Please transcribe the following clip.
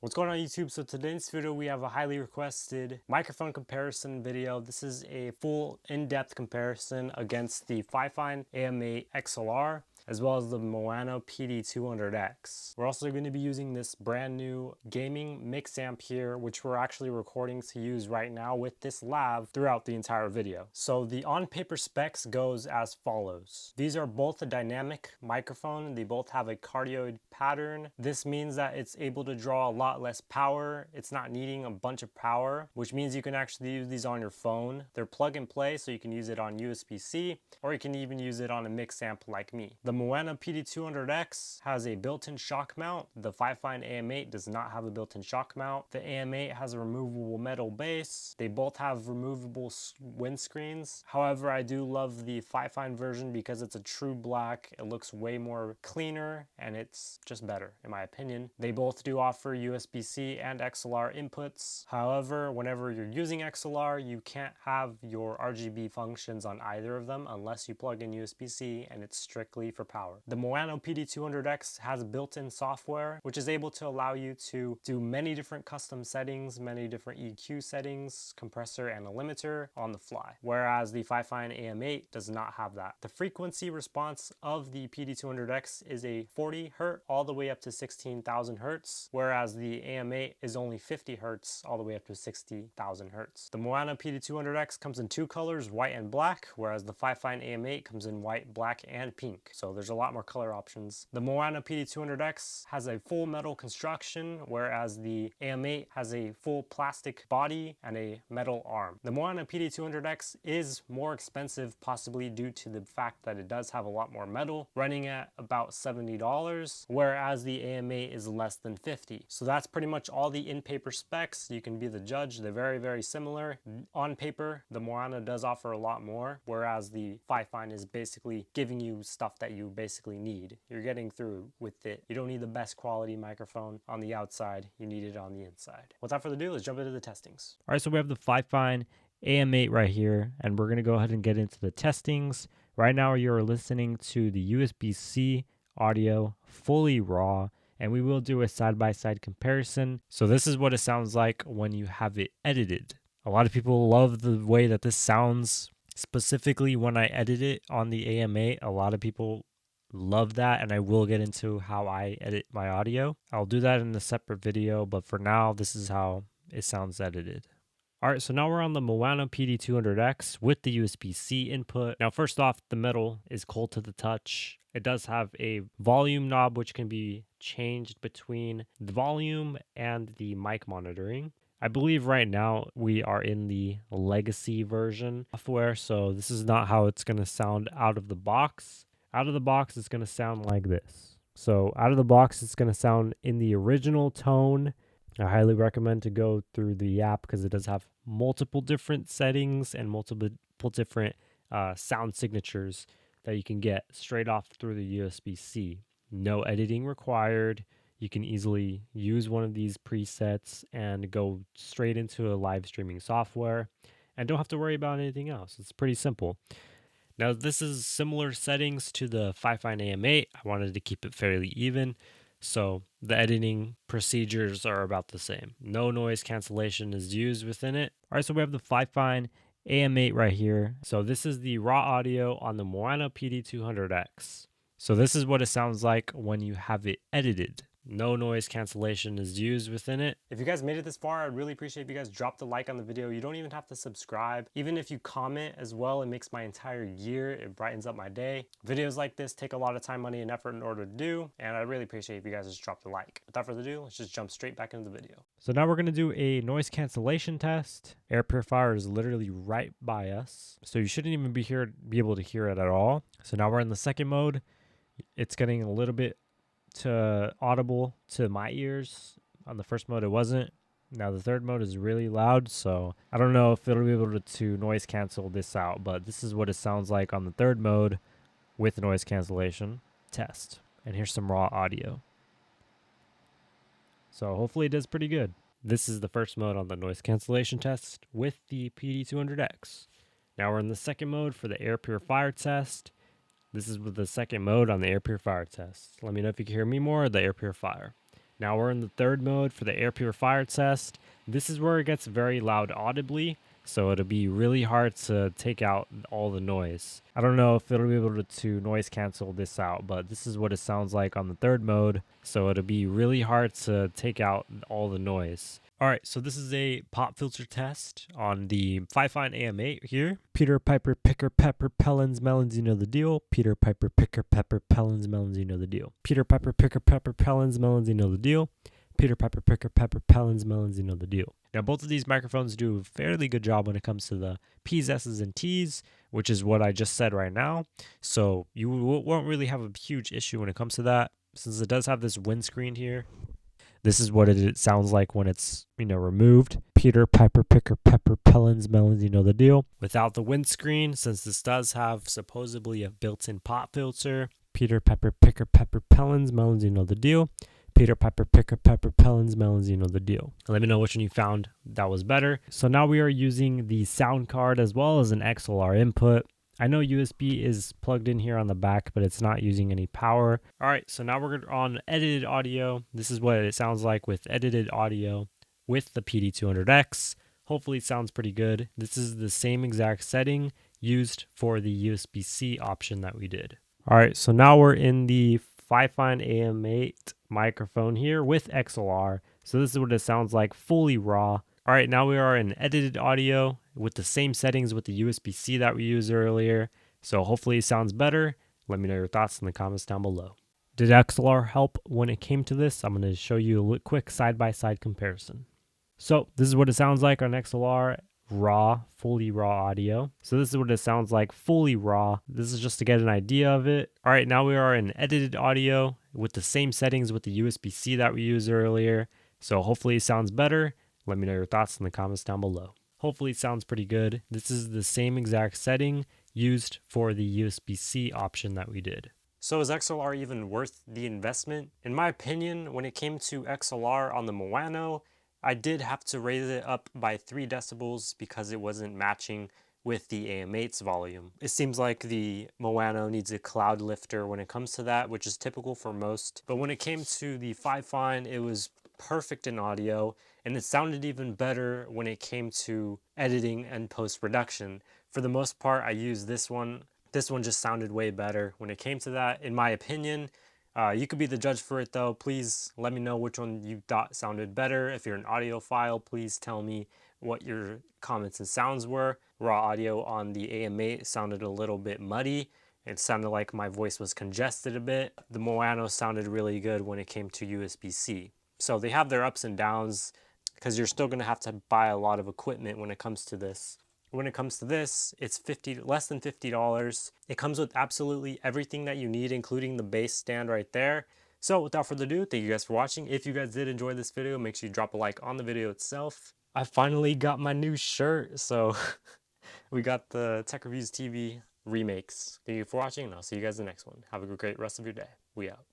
What's going on YouTube? So today's video we have a highly requested microphone comparison video. This is a full in-depth comparison against the Fifine AM8 XLR as well as the Maono PD200x. We're also going to be using this brand new gaming mix amp here, which we're actually recording to use right now with this lav throughout the entire video. So the on-paper specs goes as follows. These are both a dynamic microphone. They both have a cardioid pattern. This means that it's able to draw a lot less power. It's not needing a bunch of power, which means you can actually use these on your phone. They're plug and play, so you can use it on USB-C, or you can even use it on a mix amp like me. The Maono PD200x has a built-in shock mount. The Fifine AM8 does not have a built-in shock mount. The AM8 has a removable metal base. They both have removable windscreens. However, I do love the Fifine version because it's a true black. It looks way more cleaner and it's just better in my opinion. They both do offer USB-C and XLR inputs. However, whenever you're using XLR, you can't have your RGB functions on either of them unless you plug in USB-C, and it's strictly for power. The Maono PD200x has built-in software which is able to allow you to do many different custom settings, many different EQ settings, compressor and a limiter on the fly, whereas the Fifine AM8 does not have that. The frequency response of the PD200x is a 40 Hz all the way up to 16,000 Hz, whereas the AM8 is only 50 Hz all the way up to 60,000 Hz. The Maono PD200x comes in two colors, white and black, whereas the Fifine AM8 comes in white, black, and pink. So there's a lot more color options. The Maono PD200x has a full metal construction, whereas the AM8 has a full plastic body and a metal arm. The Maono PD200x is more expensive, possibly due to the fact that it does have a lot more metal, running at about $70, whereas the AM8 is less than $50. So that's pretty much all the in-paper specs. You can be the judge. They're very, very similar. On paper, the Maono does offer a lot more, whereas the Fifine is basically giving you stuff that you basically need. You're getting through with it. You don't need the best quality microphone on the outside. You need it on the inside. Without further ado, let's jump into the testings. All right, so we have the Fifine AM8 right here, and we're going to go ahead and get into the testings. Right now, you're listening to the USB-C audio fully raw, and we will do a side-by-side comparison. So this is what it sounds like when you have it edited. A lot of people love the way that this sounds, specifically when I edit it on the AM8. A lot of people love that, and I will get into how I edit my audio. I'll do that in a separate video, but for now, this is how it sounds edited. All right, so now we're on the Maono PD200x with the USB-C input. Now, first off, the metal is cold to the touch. It does have a volume knob, which can be changed between the volume and the mic monitoring. I believe right now we are in the legacy version software, so this is not how it's going to sound out of the box. Out of the box, it's going to sound like this. So out of the box, it's going to sound in the original tone. I highly recommend to go through the app because it does have multiple different settings and multiple different sound signatures that you can get straight off through the USB-C. No editing required. You can easily use one of these presets and go straight into a live streaming software and don't have to worry about anything else. It's pretty simple. Now, this is similar settings to the Fifine AM8. I wanted to keep it fairly even, so the editing procedures are about the same. No noise cancellation is used within it. All right, so we have the Fifine AM8 right here. So this is the raw audio on the Maono PD200x. So this is what it sounds like when you have it edited. No noise cancellation is used within it. If you guys made it this far, I'd really appreciate if you guys drop the like on the video. You don't even have to subscribe. Even if you comment as well, it makes my entire year. It brightens up my day. Videos like this take a lot of time, money, and effort in order to do, and I really appreciate if you guys just drop the like. Without further ado, let's just jump straight back into the video. So now we're going to do a noise cancellation test. Air purifier is literally right by us, so you shouldn't even be able to hear it at all. So now we're in the second mode. It's getting a little bit audible to my ears. On the first mode it wasn't. Now the third mode is really loud, so I don't know if it'll be able to noise cancel this out, but this is what it sounds like on the third mode with noise cancellation test. And here's some raw audio. So hopefully it does pretty good. This is the first mode on the noise cancellation test with the PD200x. Now we're in the second mode for the air purifier test. This is with the second mode on the air purifier test. Let me know if you can hear me more or the air purifier. Now we're in the third mode for the air purifier test. This is where it gets very loud audibly, so it'll be really hard to take out all the noise. I don't know if it'll be able to noise cancel this out, but this is what it sounds like on the third mode, so it'll be really hard to take out all the noise. Alright, so this is a pop filter test on the Fifine AM8 here. Peter Piper Picker Pepper Pellins Melons, you know the deal. Peter Piper Picker Pepper Pellins Melons, you know the deal. Peter Piper Picker Pepper Pellins Melons, you know the deal. Peter Piper Picker Pepper Pellins Melons, you know the deal. Now both of these microphones do a fairly good job when it comes to the P's, S's, and T's, which is what I just said right now. So you won't really have a huge issue when it comes to that, since it does have this windscreen here. This is what it sounds like when it's, removed. Peter Piper Picker Pepper Pellins Melons, you know the deal. Without the windscreen, since this does have supposedly a built-in pop filter. Peter Piper Picker Pepper Pellins Melons, you know the deal. Peter Piper Picker Pepper Pellins Melons, you know the deal. Let me know which one you found that was better. So now we are using the sound card as well as an XLR input. I know USB is plugged in here on the back, but it's not using any power. All right, so now we're on edited audio. This is what it sounds like with edited audio with the PD200X. Hopefully it sounds pretty good. This is the same exact setting used for the USB-C option that we did. All right, so now we're in the Fifine AM8 microphone here with XLR. So this is what it sounds like fully raw. All right, now we are in edited audio with the same settings with the USB-C that we used earlier. So hopefully it sounds better. Let me know your thoughts in the comments down below. Did XLR help when it came to this? I'm going to show you a quick side-by-side comparison. So this is what it sounds like on XLR raw, fully raw audio. So this is what it sounds like fully raw. This is just to get an idea of it. All right, now we are in edited audio with the same settings with the USB-C that we used earlier. So hopefully it sounds better. Let me know your thoughts in the comments down below. Hopefully it sounds pretty good. This is the same exact setting used for the USB-C option that we did. So is XLR even worth the investment? In my opinion, when it came to XLR on the Maono, I did have to raise it up by 3 decibels because it wasn't matching with the AM8's volume. It seems like the Maono needs a cloud lifter when it comes to that, which is typical for most. But when it came to the Fifine, it was perfect in audio, and it sounded even better when it came to editing and post-production. For the most part, I used this one. This one just sounded way better when it came to that, in my opinion. You could be the judge for it though. Please let me know which one you thought sounded better. If you're an audiophile, please tell me what your comments and sounds were. Raw audio on the AM8 sounded a little bit muddy. It sounded like my voice was congested a bit. The Maono sounded really good when it came to USB-C. So they have their ups and downs because you're still going to have to buy a lot of equipment when it comes to this. When it comes to this, it's less than $50. It comes with absolutely everything that you need, including the bass stand right there. So without further ado, thank you guys for watching. If you guys did enjoy this video, make sure you drop a like on the video itself. I finally got my new shirt, so we got the Tech Reviews TV remakes. Thank you for watching, and I'll see you guys in the next one. Have a great rest of your day. We out.